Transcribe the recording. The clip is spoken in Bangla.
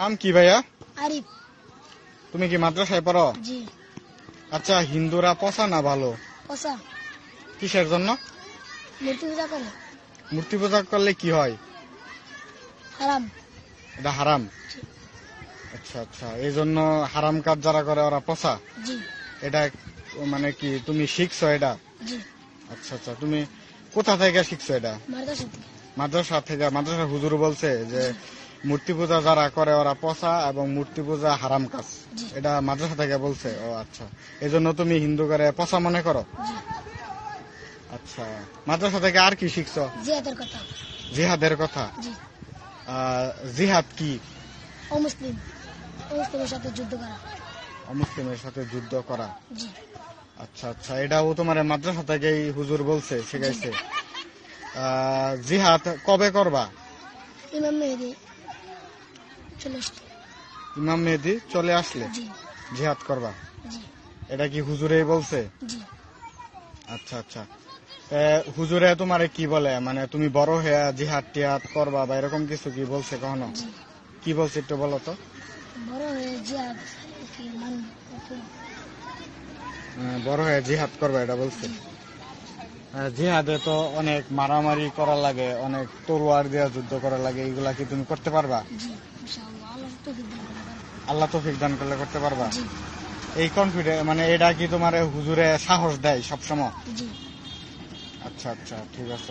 নাম কি ভাইয়া? আরিফ। তুমি কি মাদ্রাসায় পড়ো? জি। আচ্ছা, হিন্দুরা পচা না ভালো? পচা। কিসের জন্য? মূর্তি পূজা করে। মূর্তি পূজা করলে কি হয়? হারাম। এটা হারাম। জি। আচ্ছা আচ্ছা, এই জন্য হারাম কাজ যারা করে ওরা পচা। জি। এটা মানে কি তুমি শিখছো এটা? জি। আচ্ছা আচ্ছা, তুমি কোথা থেকে শিখছো এটা? মাদ্রাসা থেকে। মাদ্রাসা থেকে? মাদ্রাসার হুজুর বলছে যে মূর্তি পূজা যারা করে ওরা পচা এবং মূর্তি পূজা হারাম কাজ। জি। এটা মাদ্রাসা থেকে বলছে। ও আচ্ছা, এই জন্য তুমি হিন্দু করে পচা মনে করো? জি। আচ্ছা, মাদ্রাসা থেকে আর কি শিখছো? জিহাদের কথা। জিহাদের কথা? জি। জিহাদ কি? অমুসলিম অমুসলিমের সাথে যুদ্ধ করা। অমুসলিমের সাথে যুদ্ধ করা। জি। আচ্ছা আচ্ছা, এটাও তোমার মাদ্রাসা থেকেই হুজুর বলছে, শিখাইছে। জিহাদ কবে করবা? ইমাম মেহেদী চলে আসলে। ইমাম মেহেদী চলে আসলে জি। জিহাদ করবা? জি। এটা কি হুজুরেই বলছে? জি। আচ্ছা আচ্ছা, হুজুরে তোমারে কি বলে, মানে তুমি বড় হয়ে জিহাদ টিহাদ করবা বা এরকম কিছু কি বলছে কখনো? জি। কি বলছে একটু বলো তো। বড় হয়ে জিহাদ কি বড় হয়ে জিহাদ করবা এটা বলছে। জিহাদে তো অনেক মারামারি করা লাগে, অনেক তরোয়ার দিয়ে যুদ্ধ করা লাগে, এগুলা কি তুমি করতে পারবা? জি ইনশাআল্লাহ আল্লাহ তৌফিক দান করুন। আল্লাহ তৌফিক দান করলে করতে পারবা? জি। এই কনফিডেন্স, মানে এটা কি তোমার হুজুরে সাহস দেয় সবসময়? জি। আচ্ছা আচ্ছা, ঠিক আছে।